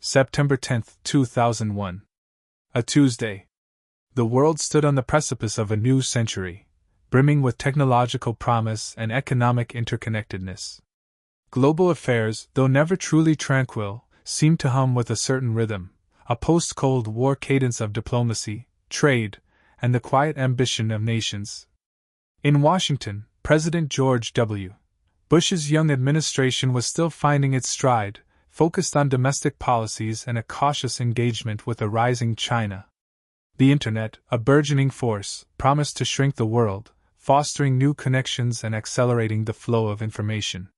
September 10, 2001. A Tuesday. The world stood on the precipice of a new century, brimming with technological promise and economic interconnectedness. Global affairs, though never truly tranquil, seemed to hum with a certain rhythm, a post-Cold War cadence of diplomacy, trade, and the quiet ambition of nations. In Washington, President George W. Bush's young administration was still finding its stride, focused on domestic policies and a cautious engagement with a rising China. The Internet, a burgeoning force, promised to shrink the world, fostering new connections and accelerating the flow of information.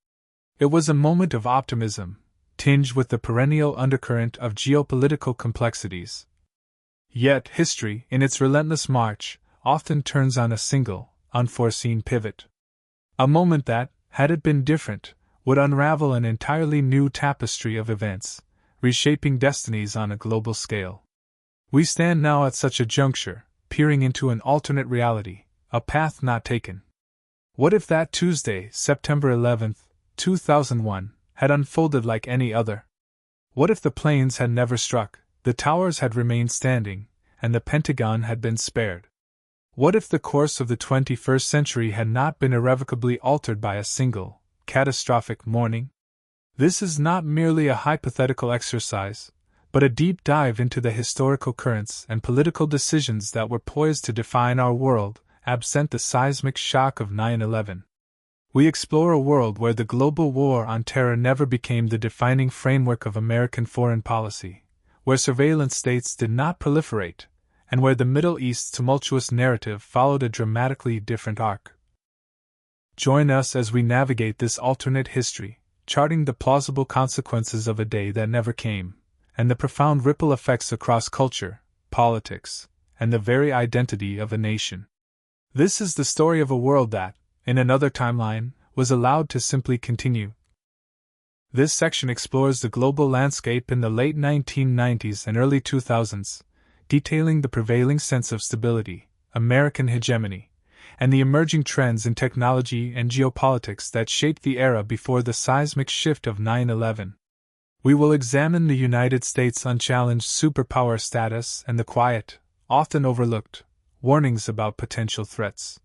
It was a moment of optimism, tinged with the perennial undercurrent of geopolitical complexities. Yet history, in its relentless march, often turns on a single, unforeseen pivot. A moment that, had it been different, would unravel an entirely new tapestry of events, reshaping destinies on a global scale. We stand now at such a juncture, peering into an alternate reality, a path not taken. What if that Tuesday, September 11, 2001, had unfolded like any other? What if the planes had never struck, the towers had remained standing, and the Pentagon had been spared? What if the course of the 21st century had not been irrevocably altered by a single, catastrophic morning? This is not merely a hypothetical exercise, but a deep dive into the historical currents and political decisions that were poised to define our world, absent the seismic shock of 9/11. We explore a world where the global war on terror never became the defining framework of American foreign policy, where surveillance states did not proliferate, and where the Middle East's tumultuous narrative followed a dramatically different arc. Join us as we navigate this alternate history, charting the plausible consequences of a day that never came, and the profound ripple effects across culture, politics, and the very identity of a nation. This is the story of a world that, in another timeline, was allowed to simply continue. This section explores the global landscape in the late 1990s and early 2000s, detailing the prevailing sense of stability, American hegemony, and the emerging trends in technology and geopolitics that shaped the era before the seismic shift of 9/11. We will examine the United States' unchallenged superpower status and the quiet, often overlooked, warnings about potential threats.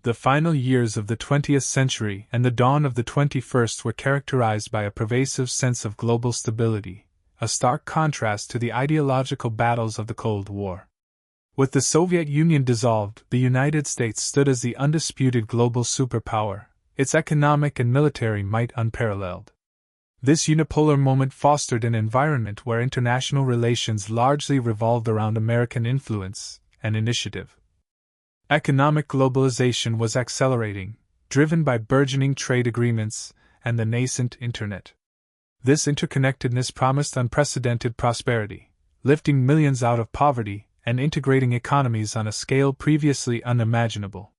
The final years of the 20th century and the dawn of the 21st were characterized by a pervasive sense of global stability, a stark contrast to the ideological battles of the Cold War. With the Soviet Union dissolved, the United States stood as the undisputed global superpower, its economic and military might unparalleled. This unipolar moment fostered an environment where international relations largely revolved around American influence and initiative. Economic globalization was accelerating, driven by burgeoning trade agreements and the nascent Internet. This interconnectedness promised unprecedented prosperity, lifting millions out of poverty and integrating economies on a scale previously unimaginable.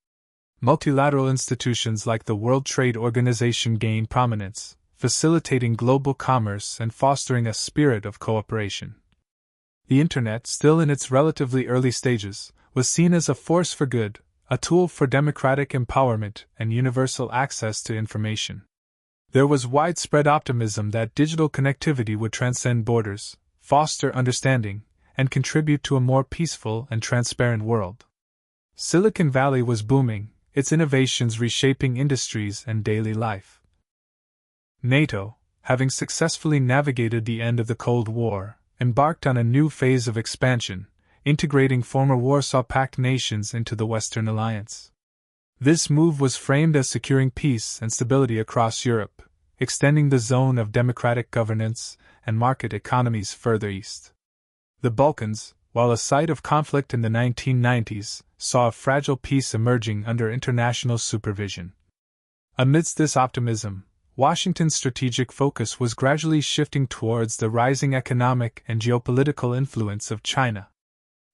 Multilateral institutions like the World Trade Organization gained prominence, facilitating global commerce and fostering a spirit of cooperation. The Internet, still in its relatively early stages, was seen as a force for good, a tool for democratic empowerment and universal access to information. There was widespread optimism that digital connectivity would transcend borders, foster understanding, and contribute to a more peaceful and transparent world. Silicon Valley was booming, its innovations reshaping industries and daily life. NATO, having successfully navigated the end of the Cold War, embarked on a new phase of expansion, integrating former Warsaw Pact nations into the Western Alliance. This move was framed as securing peace and stability across Europe, extending the zone of democratic governance and market economies further east. The Balkans, while a site of conflict in the 1990s, saw a fragile peace emerging under international supervision. Amidst this optimism, Washington's strategic focus was gradually shifting towards the rising economic and geopolitical influence of China.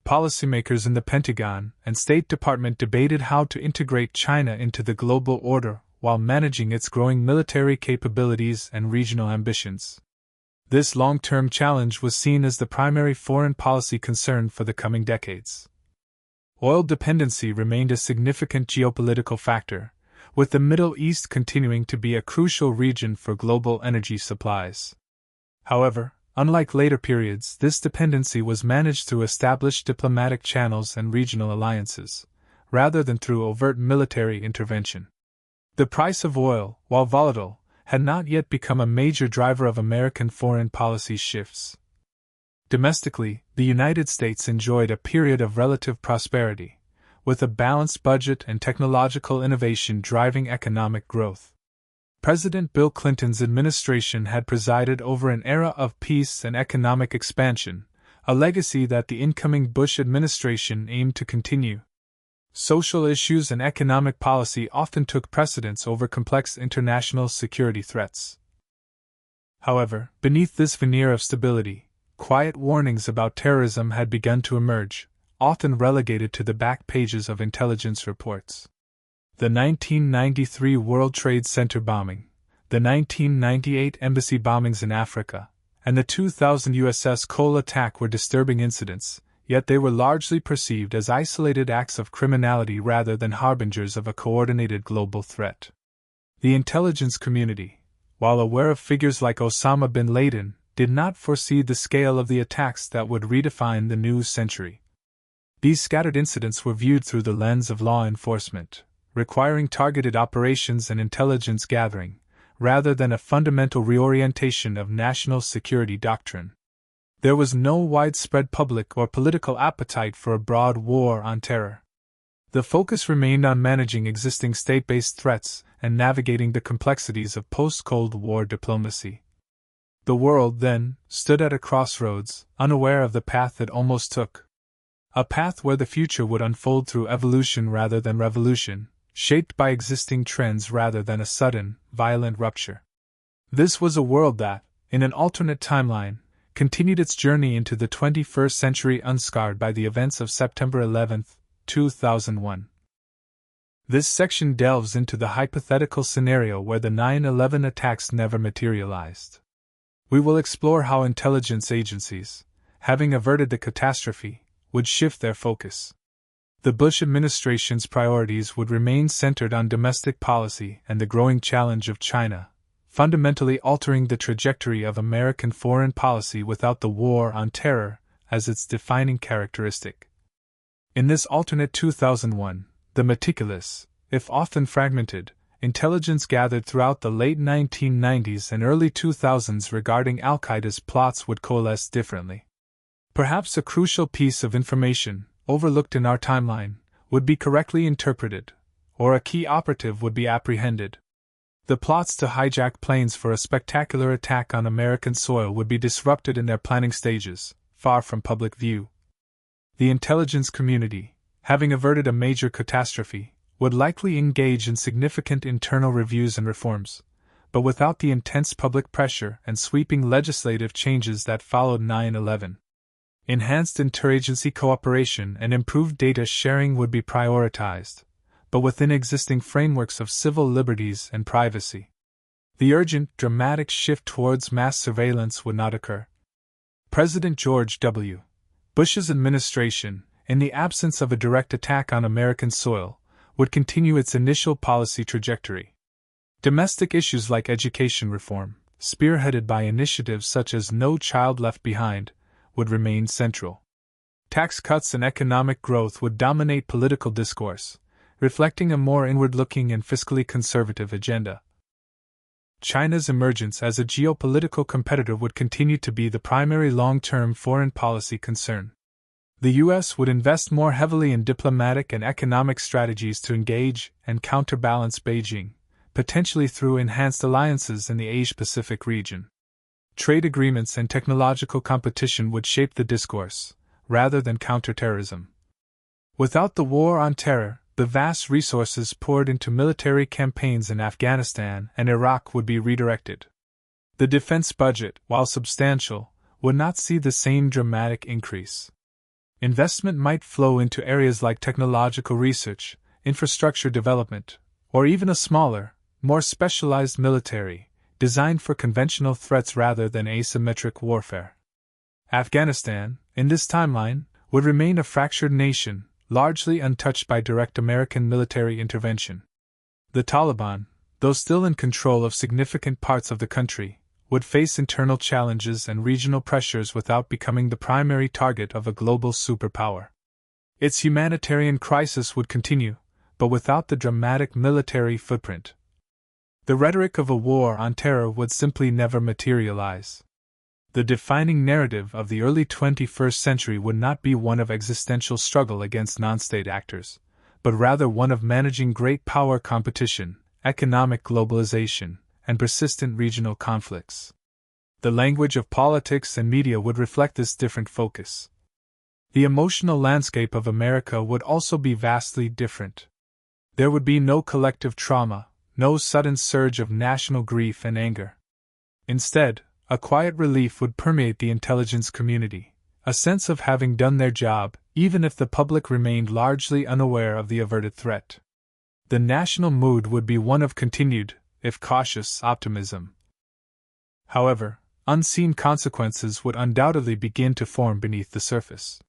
Policymakers in the Pentagon and State Department debated how to integrate China into the global order while managing its growing military capabilities and regional ambitions. This long-term challenge was seen as the primary foreign policy concern for the coming decades. Oil dependency remained a significant geopolitical factor, with the Middle East continuing to be a crucial region for global energy supplies. However, unlike later periods, this dependency was managed through established diplomatic channels and regional alliances, rather than through overt military intervention. The price of oil, while volatile, had not yet become a major driver of American foreign policy shifts. Domestically, the United States enjoyed a period of relative prosperity, with a balanced budget and technological innovation driving economic growth. President Bill Clinton's administration had presided over an era of peace and economic expansion, a legacy that the incoming Bush administration aimed to continue. Social issues and economic policy often took precedence over complex international security threats. However, beneath this veneer of stability, quiet warnings about terrorism had begun to emerge, often relegated to the back pages of intelligence reports. The 1993 World Trade Center bombing, the 1998 embassy bombings in Africa, and the 2000 USS Cole attack were disturbing incidents, yet they were largely perceived as isolated acts of criminality rather than harbingers of a coordinated global threat. The intelligence community, while aware of figures like Osama bin Laden, did not foresee the scale of the attacks that would redefine the new century. These scattered incidents were viewed through the lens of law enforcement, requiring targeted operations and intelligence gathering, rather than a fundamental reorientation of national security doctrine. There was no widespread public or political appetite for a broad war on terror. The focus remained on managing existing state-based threats and navigating the complexities of post-Cold War diplomacy. The world, then, stood at a crossroads, unaware of the path it almost took. A path where the future would unfold through evolution rather than revolution, shaped by existing trends rather than a sudden, violent rupture. This was a world that, in an alternate timeline, continued its journey into the 21st century unscarred by the events of September 11, 2001. This section delves into the hypothetical scenario where the 9/11 attacks never materialized. We will explore how intelligence agencies, having averted the catastrophe, would shift their focus. The Bush administration's priorities would remain centered on domestic policy and the growing challenge of China, fundamentally altering the trajectory of American foreign policy without the war on terror as its defining characteristic. In this alternate 2001, the meticulous, if often fragmented, intelligence gathered throughout the late 1990s and early 2000s regarding Al-Qaeda's plots would coalesce differently. Perhaps a crucial piece of information, overlooked in our timeline, would be correctly interpreted, or a key operative would be apprehended. The plots to hijack planes for a spectacular attack on American soil would be disrupted in their planning stages, far from public view. The intelligence community, having averted a major catastrophe, would likely engage in significant internal reviews and reforms, but without the intense public pressure and sweeping legislative changes that followed 9/11. Enhanced interagency cooperation and improved data sharing would be prioritized, but within existing frameworks of civil liberties and privacy. The urgent, dramatic shift towards mass surveillance would not occur. President George W. Bush's administration, in the absence of a direct attack on American soil, would continue its initial policy trajectory. Domestic issues like education reform, spearheaded by initiatives such as No Child Left Behind, would remain central. Tax cuts and economic growth would dominate political discourse, reflecting a more inward-looking and fiscally conservative agenda. China's emergence as a geopolitical competitor would continue to be the primary long-term foreign policy concern. The U.S. would invest more heavily in diplomatic and economic strategies to engage and counterbalance Beijing, potentially through enhanced alliances in the Asia-Pacific region. Trade agreements and technological competition would shape the discourse, rather than counterterrorism. Without the war on terror, the vast resources poured into military campaigns in Afghanistan and Iraq would be redirected. The defense budget, while substantial, would not see the same dramatic increase. Investment might flow into areas like technological research, infrastructure development, or even a smaller, more specialized military, designed for conventional threats rather than asymmetric warfare. Afghanistan, in this timeline, would remain a fractured nation, largely untouched by direct American military intervention. The Taliban, though still in control of significant parts of the country, would face internal challenges and regional pressures without becoming the primary target of a global superpower. Its humanitarian crisis would continue, but without the dramatic military footprint. The rhetoric of a war on terror would simply never materialize. The defining narrative of the early 21st century would not be one of existential struggle against non-state actors, but rather one of managing great power competition, economic globalization, and persistent regional conflicts. The language of politics and media would reflect this different focus. The emotional landscape of America would also be vastly different. There would be no collective trauma, no sudden surge of national grief and anger. Instead, a quiet relief would permeate the intelligence community, a sense of having done their job, even if the public remained largely unaware of the averted threat. The national mood would be one of continued, if cautious, optimism. However, unseen consequences would undoubtedly begin to form beneath the surface.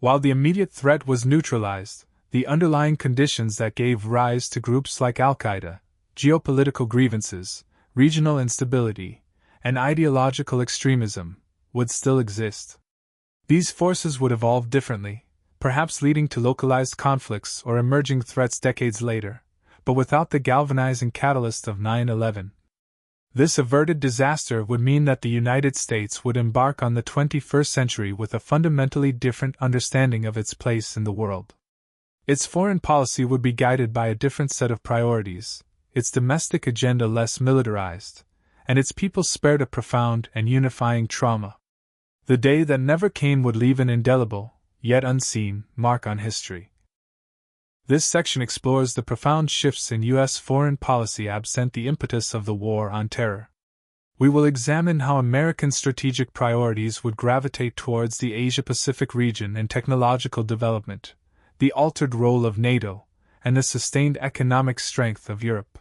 While the immediate threat was neutralized, the underlying conditions that gave rise to groups like Al-Qaeda, geopolitical grievances, regional instability, and ideological extremism, would still exist. These forces would evolve differently, perhaps leading to localized conflicts or emerging threats decades later, but without the galvanizing catalyst of 9/11. This averted disaster would mean that the United States would embark on the 21st century with a fundamentally different understanding of its place in the world. Its foreign policy would be guided by a different set of priorities, its domestic agenda less militarized, and its people spared a profound and unifying trauma. The day that never came would leave an indelible, yet unseen, mark on history. This section explores the profound shifts in U.S. foreign policy absent the impetus of the war on terror. We will examine how American strategic priorities would gravitate towards the Asia-Pacific region and technological development, the altered role of NATO, and the sustained economic strength of Europe.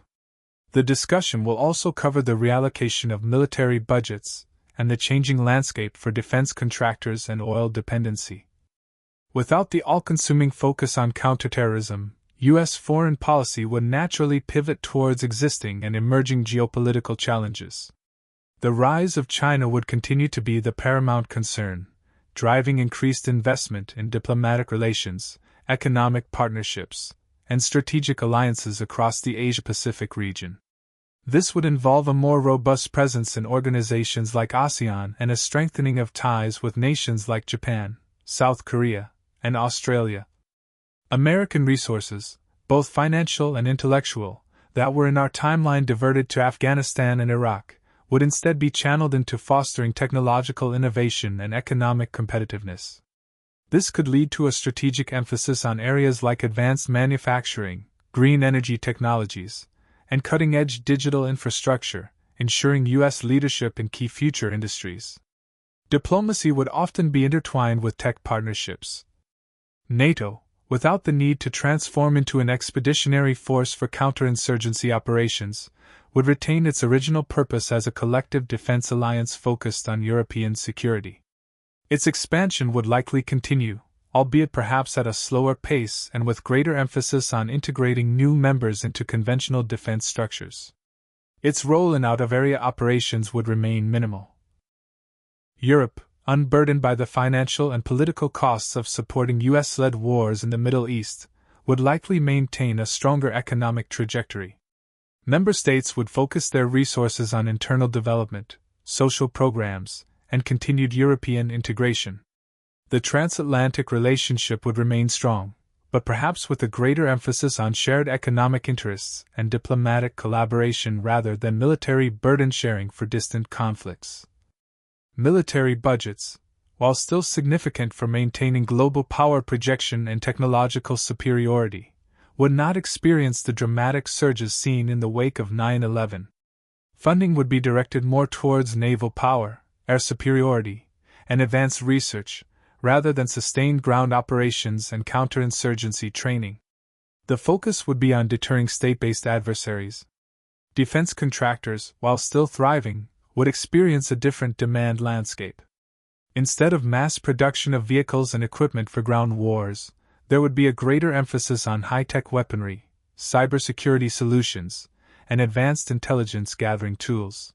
The discussion will also cover the reallocation of military budgets and the changing landscape for defense contractors and oil dependency. Without the all-consuming focus on counterterrorism, U.S. foreign policy would naturally pivot towards existing and emerging geopolitical challenges. The rise of China would continue to be the paramount concern, driving increased investment in diplomatic relations, economic partnerships, and strategic alliances across the Asia-Pacific region. This would involve a more robust presence in organizations like ASEAN and a strengthening of ties with nations like Japan, South Korea, and Australia. American resources, both financial and intellectual, that were in our timeline diverted to Afghanistan and Iraq, would instead be channeled into fostering technological innovation and economic competitiveness. This could lead to a strategic emphasis on areas like advanced manufacturing, green energy technologies, and cutting-edge digital infrastructure, ensuring U.S. leadership in key future industries. Diplomacy would often be intertwined with tech partnerships. NATO, without the need to transform into an expeditionary force for counterinsurgency operations, would retain its original purpose as a collective defense alliance focused on European security. Its expansion would likely continue, albeit perhaps at a slower pace and with greater emphasis on integrating new members into conventional defense structures. Its role in out-of-area operations would remain minimal. Europe, unburdened by the financial and political costs of supporting U.S.-led wars in the Middle East, would likely maintain a stronger economic trajectory. Member states would focus their resources on internal development, social programs, and continued European integration. The transatlantic relationship would remain strong, but perhaps with a greater emphasis on shared economic interests and diplomatic collaboration rather than military burden sharing for distant conflicts. Military budgets, while still significant for maintaining global power projection and technological superiority, would not experience the dramatic surges seen in the wake of 9/11. Funding would be directed more towards naval power, air superiority, and advanced research, rather than sustained ground operations and counterinsurgency training. The focus would be on deterring state-based adversaries. Defense contractors, while still thriving, would experience a different demand landscape. Instead of mass production of vehicles and equipment for ground wars, there would be a greater emphasis on high-tech weaponry, cybersecurity solutions, and advanced intelligence gathering tools.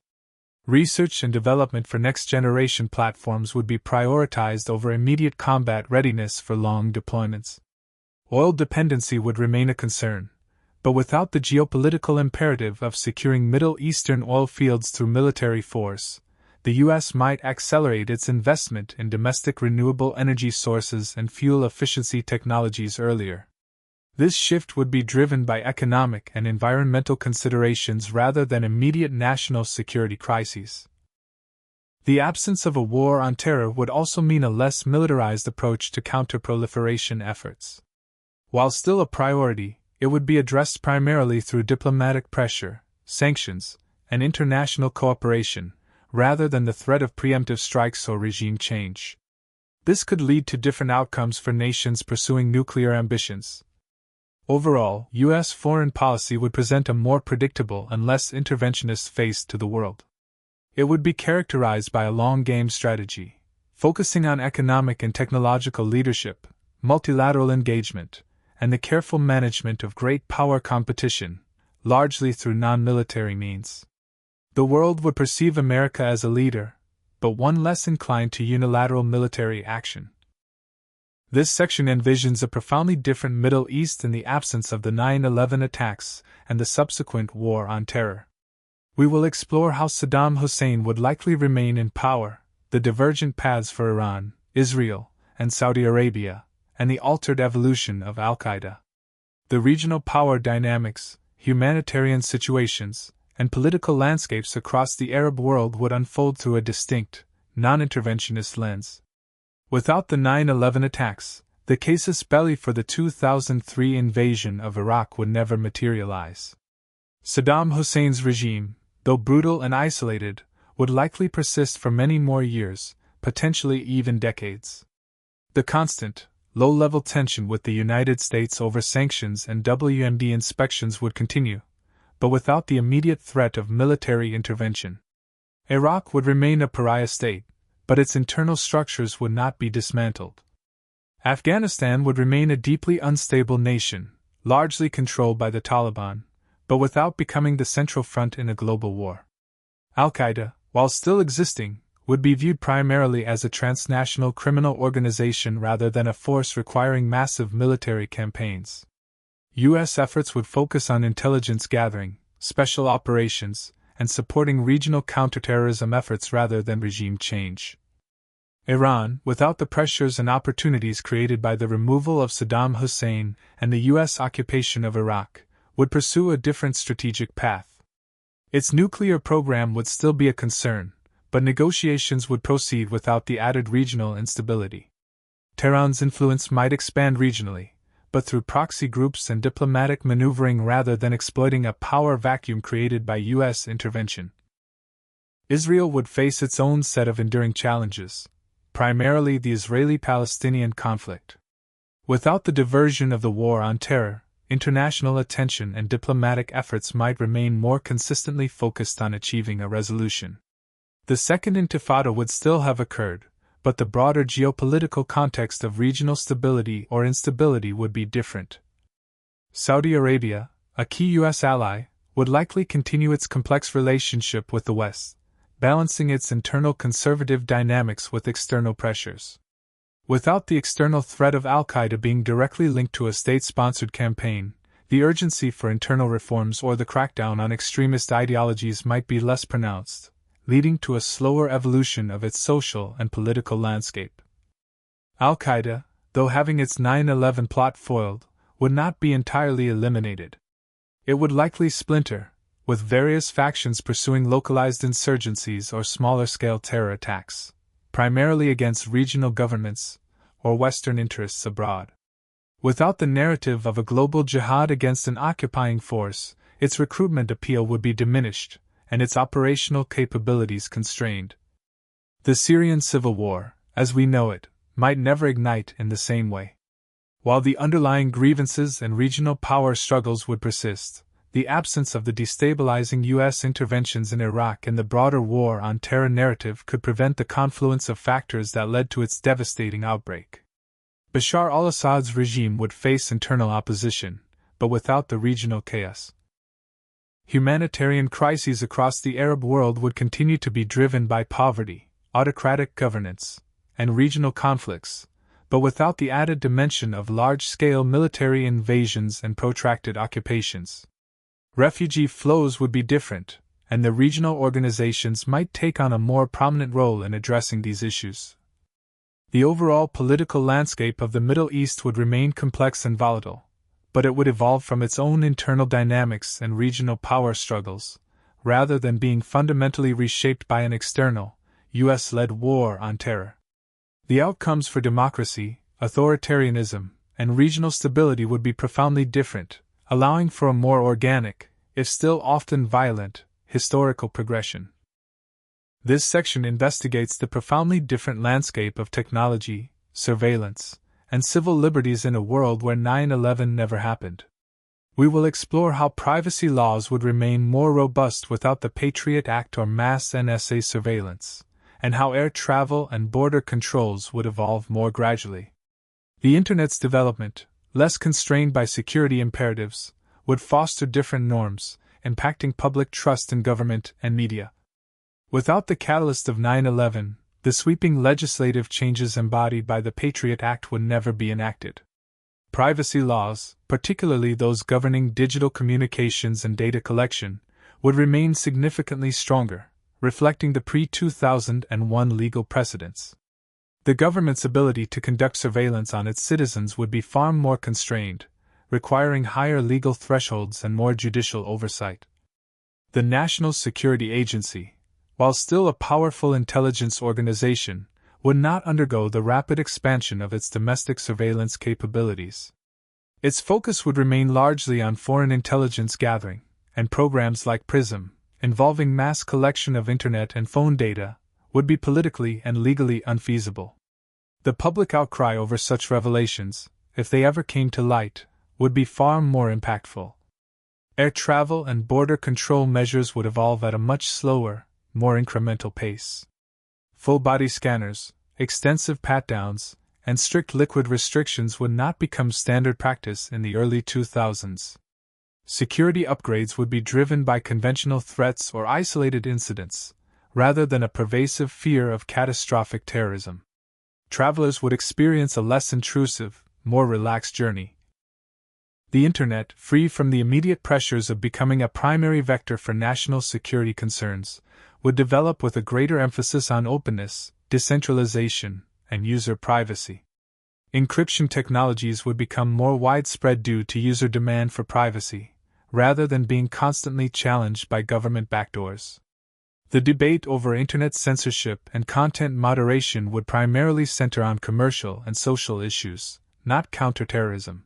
Research and development for next-generation platforms would be prioritized over immediate combat readiness for long deployments. Oil dependency would remain a concern, but without the geopolitical imperative of securing Middle Eastern oil fields through military force, the U.S. might accelerate its investment in domestic renewable energy sources and fuel efficiency technologies earlier. This shift would be driven by economic and environmental considerations rather than immediate national security crises. The absence of a war on terror would also mean a less militarized approach to counterproliferation efforts. While still a priority, it would be addressed primarily through diplomatic pressure, sanctions, and international cooperation, rather than the threat of preemptive strikes or regime change. This could lead to different outcomes for nations pursuing nuclear ambitions. Overall, U.S. foreign policy would present a more predictable and less interventionist face to the world. It would be characterized by a long-game strategy, focusing on economic and technological leadership, multilateral engagement, and the careful management of great power competition, largely through non-military means. The world would perceive America as a leader, but one less inclined to unilateral military action. This section envisions a profoundly different Middle East in the absence of the 9/11 attacks and the subsequent war on terror. We will explore how Saddam Hussein would likely remain in power, the divergent paths for Iran, Israel, and Saudi Arabia, and the altered evolution of al-Qaeda. The regional power dynamics, humanitarian situations, and political landscapes across the Arab world would unfold through a distinct, non-interventionist lens. Without the 9/11 attacks, the casus belli for the 2003 invasion of Iraq would never materialize. Saddam Hussein's regime, though brutal and isolated, would likely persist for many more years, potentially even decades. The constant, low-level tension with the United States over sanctions and WMD inspections would continue, but without the immediate threat of military intervention. Iraq would remain a pariah state, but its internal structures would not be dismantled. Afghanistan would remain a deeply unstable nation, largely controlled by the Taliban, but without becoming the central front in a global war. Al-Qaeda, while still existing, would be viewed primarily as a transnational criminal organization rather than a force requiring massive military campaigns. U.S. efforts would focus on intelligence gathering, special operations, and supporting regional counterterrorism efforts rather than regime change. Iran, without the pressures and opportunities created by the removal of Saddam Hussein and the U.S. occupation of Iraq, would pursue a different strategic path. Its nuclear program would still be a concern, but negotiations would proceed without the added regional instability. Tehran's influence might expand regionally, but through proxy groups and diplomatic maneuvering rather than exploiting a power vacuum created by U.S. intervention. Israel would face its own set of enduring challenges, primarily the Israeli-Palestinian conflict. Without the diversion of the war on terror, international attention and diplomatic efforts might remain more consistently focused on achieving a resolution. The Second Intifada would still have occurred, but the broader geopolitical context of regional stability or instability would be different. Saudi Arabia, a key U.S. ally, would likely continue its complex relationship with the West, balancing its internal conservative dynamics with external pressures. Without the external threat of al-Qaeda being directly linked to a state-sponsored campaign, the urgency for internal reforms or the crackdown on extremist ideologies might be less pronounced, leading to a slower evolution of its social and political landscape. Al-Qaeda, though having its 9/11 plot foiled, would not be entirely eliminated. It would likely splinter, with various factions pursuing localized insurgencies or smaller-scale terror attacks, primarily against regional governments or Western interests abroad. Without the narrative of a global jihad against an occupying force, its recruitment appeal would be diminished, and its operational capabilities constrained. The Syrian civil war, as we know it, might never ignite in the same way. While the underlying grievances and regional power struggles would persist, the absence of the destabilizing U.S. interventions in Iraq and the broader war on terror narrative could prevent the confluence of factors that led to its devastating outbreak. Bashar al-Assad's regime would face internal opposition, but without the regional chaos. Humanitarian crises across the Arab world would continue to be driven by poverty, autocratic governance, and regional conflicts, but without the added dimension of large-scale military invasions and protracted occupations. Refugee flows would be different, and the regional organizations might take on a more prominent role in addressing these issues. The overall political landscape of the Middle East would remain complex and volatile, but it would evolve from its own internal dynamics and regional power struggles, rather than being fundamentally reshaped by an external, U.S.-led war on terror. The outcomes for democracy, authoritarianism, and regional stability would be profoundly different, allowing for a more organic, if still often violent, historical progression. This section investigates the profoundly different landscape of technology, surveillance, and civil liberties in a world where 9/11 never happened. We will explore how privacy laws would remain more robust without the Patriot Act or mass NSA surveillance, and how air travel and border controls would evolve more gradually. The Internet's development, less constrained by security imperatives, would foster different norms, impacting public trust in government and media. Without the catalyst of 9/11, the sweeping legislative changes embodied by the Patriot Act would never be enacted. Privacy laws, particularly those governing digital communications and data collection, would remain significantly stronger, reflecting the pre-2001 legal precedents. The government's ability to conduct surveillance on its citizens would be far more constrained, requiring higher legal thresholds and more judicial oversight. The National Security Agency, while still a powerful intelligence organization, would not undergo the rapid expansion of its domestic surveillance capabilities. Its focus would remain largely on foreign intelligence gathering, and programs like PRISM, involving mass collection of internet and phone data, would be politically and legally unfeasible. The public outcry over such revelations, if they ever came to light, would be far more impactful. Air travel and border control measures would evolve at a much slower, more incremental pace. Full-body scanners, extensive pat-downs, and strict liquid restrictions would not become standard practice in the early 2000s. Security upgrades would be driven by conventional threats or isolated incidents, rather than a pervasive fear of catastrophic terrorism. Travelers would experience a less intrusive, more relaxed journey. The Internet, free from the immediate pressures of becoming a primary vector for national security concerns, would develop with a greater emphasis on openness, decentralization, and user privacy. Encryption technologies would become more widespread due to user demand for privacy, rather than being constantly challenged by government backdoors. The debate over Internet censorship and content moderation would primarily center on commercial and social issues, not counterterrorism.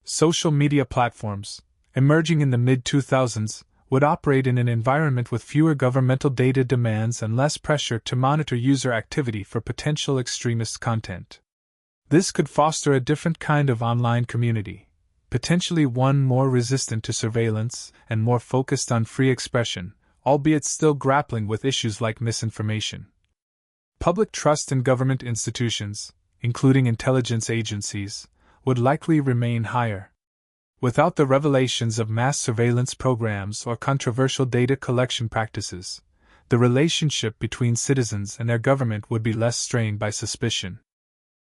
Social media platforms, emerging in the mid-2000s, would operate in an environment with fewer governmental data demands and less pressure to monitor user activity for potential extremist content. This could foster a different kind of online community, potentially one more resistant to surveillance and more focused on free expression, albeit still grappling with issues like misinformation. Public trust in government institutions, including intelligence agencies, would likely remain higher. Without the revelations of mass surveillance programs or controversial data collection practices, the relationship between citizens and their government would be less strained by suspicion.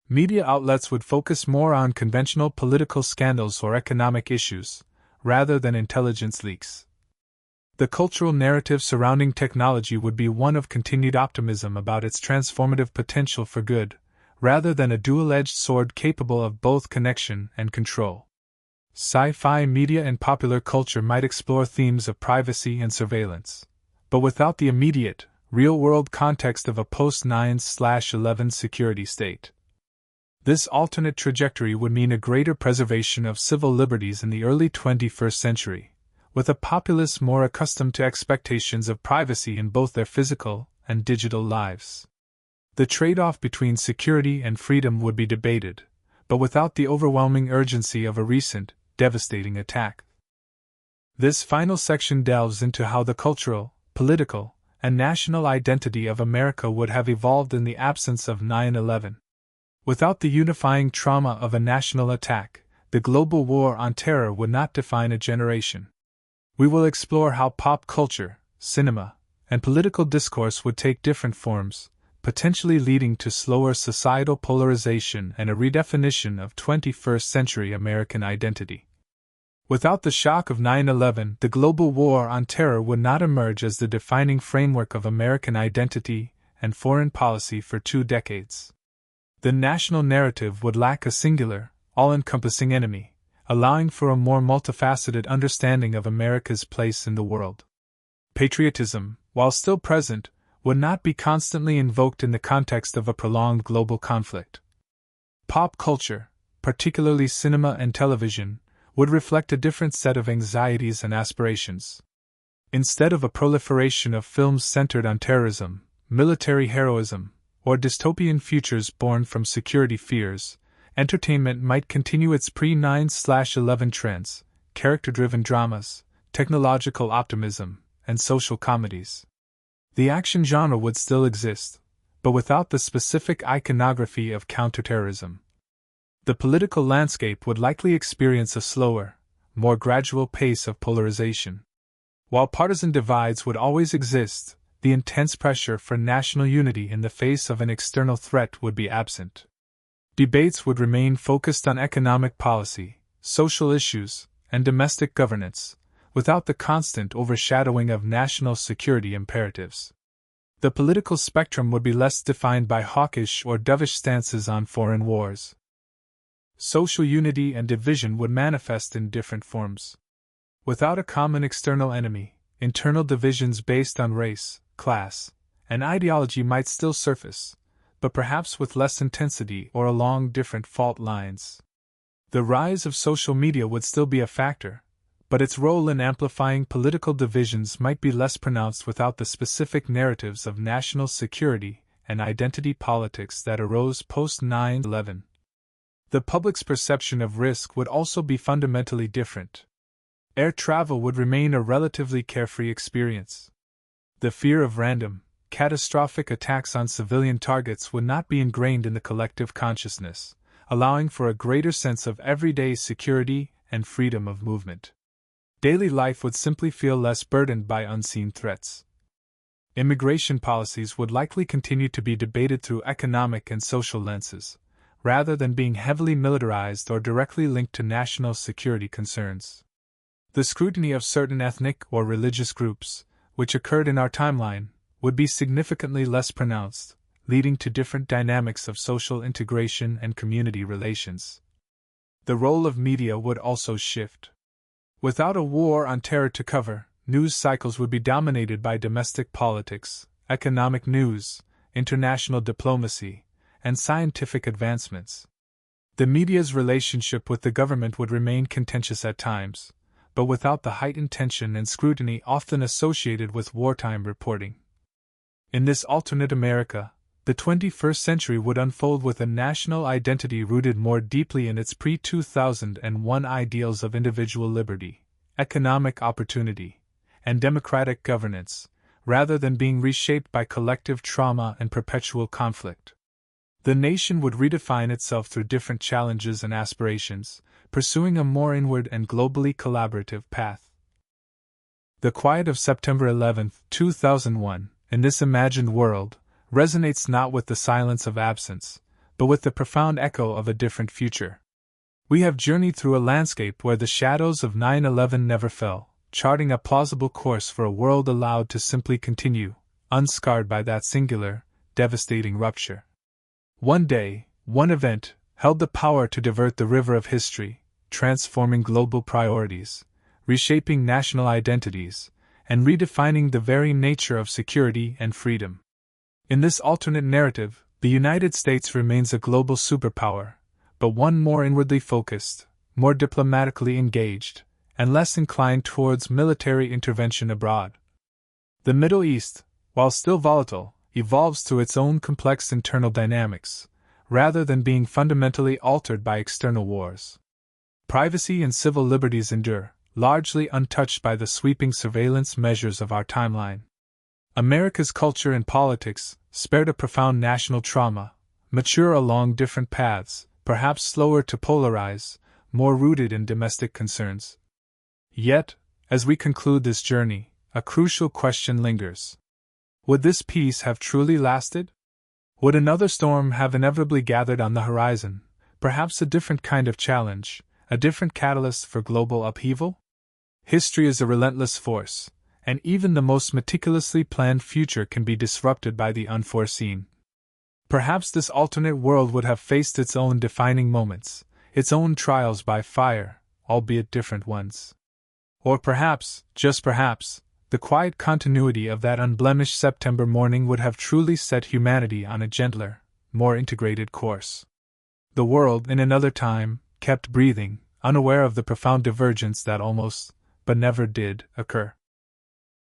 Media outlets would focus more on conventional political scandals or economic issues, rather than intelligence leaks. The cultural narrative surrounding technology would be one of continued optimism about its transformative potential for good, rather than a dual-edged sword capable of both connection and control. Sci-fi media and popular culture might explore themes of privacy and surveillance, but without the immediate, real-world context of a post-9/11 security state. This alternate trajectory would mean a greater preservation of civil liberties in the early 21st century, with a populace more accustomed to expectations of privacy in both their physical and digital lives. The trade-off between security and freedom would be debated, but without the overwhelming urgency of a recent, devastating attack. This final section delves into how the cultural, political, and national identity of America would have evolved in the absence of 9/11. Without the unifying trauma of a national attack, the global war on terror would not define a generation. We will explore how pop culture, cinema, and political discourse would take different forms, potentially leading to slower societal polarization and a redefinition of 21st century American identity. Without the shock of 9/11, the global war on terror would not emerge as the defining framework of American identity and foreign policy for 2 decades. The national narrative would lack a singular, all-encompassing enemy, allowing for a more multifaceted understanding of America's place in the world. Patriotism, while still present, would not be constantly invoked in the context of a prolonged global conflict. Pop culture, particularly cinema and television, would reflect a different set of anxieties and aspirations. Instead of a proliferation of films centered on terrorism, military heroism, or dystopian futures born from security fears, entertainment might continue its pre-9/11 trends, character-driven dramas, technological optimism, and social comedies. The action genre would still exist, but without the specific iconography of counterterrorism. The political landscape would likely experience a slower, more gradual pace of polarization. While partisan divides would always exist, the intense pressure for national unity in the face of an external threat would be absent. Debates would remain focused on economic policy, social issues, and domestic governance, without the constant overshadowing of national security imperatives. The political spectrum would be less defined by hawkish or dovish stances on foreign wars. Social unity and division would manifest in different forms. Without a common external enemy, internal divisions based on race, class, and ideology might still surface, but perhaps with less intensity or along different fault lines. The rise of social media would still be a factor, but its role in amplifying political divisions might be less pronounced without the specific narratives of national security and identity politics that arose post 9/11. The public's perception of risk would also be fundamentally different. Air travel would remain a relatively carefree experience. The fear of random, catastrophic attacks on civilian targets would not be ingrained in the collective consciousness, allowing for a greater sense of everyday security and freedom of movement. Daily life would simply feel less burdened by unseen threats. Immigration policies would likely continue to be debated through economic and social lenses, rather than being heavily militarized or directly linked to national security concerns. The scrutiny of certain ethnic or religious groups, which occurred in our timeline, would be significantly less pronounced, leading to different dynamics of social integration and community relations. The role of media would also shift. Without a war on terror to cover, news cycles would be dominated by domestic politics, economic news, international diplomacy, and scientific advancements. The media's relationship with the government would remain contentious at times, but without the heightened tension and scrutiny often associated with wartime reporting. In this alternate America, the 21st century would unfold with a national identity rooted more deeply in its pre-2001 ideals of individual liberty, economic opportunity, and democratic governance, rather than being reshaped by collective trauma and perpetual conflict. The nation would redefine itself through different challenges and aspirations, pursuing a more inward and globally collaborative path. The quiet of September 11, 2001, in this imagined world, resonates not with the silence of absence, but with the profound echo of a different future. We have journeyed through a landscape where the shadows of 9/11 never fell, charting a plausible course for a world allowed to simply continue, unscarred by that singular, devastating rupture. One day, one event, held the power to divert the river of history, transforming global priorities, reshaping national identities, and redefining the very nature of security and freedom. In this alternate narrative, the United States remains a global superpower, but one more inwardly focused, more diplomatically engaged, and less inclined towards military intervention abroad. The Middle East, while still volatile, evolves through its own complex internal dynamics, rather than being fundamentally altered by external wars. Privacy and civil liberties endure, largely untouched by the sweeping surveillance measures of our timeline. America's culture and politics, spared a profound national trauma, mature along different paths, perhaps slower to polarize, more rooted in domestic concerns. Yet, As we conclude this journey, a crucial question lingers. Would this peace have truly lasted? Would another storm have inevitably gathered on the horizon, perhaps a different kind of challenge, a different catalyst for global upheaval? History is a relentless force, and even the most meticulously planned future can be disrupted by the unforeseen. Perhaps this alternate world would have faced its own defining moments, its own trials by fire, albeit different ones. Or perhaps, just perhaps, the quiet continuity of that unblemished September morning would have truly set humanity on a gentler, more integrated course. The world, in another time, kept breathing, unaware of the profound divergence that almost, but never did, occur.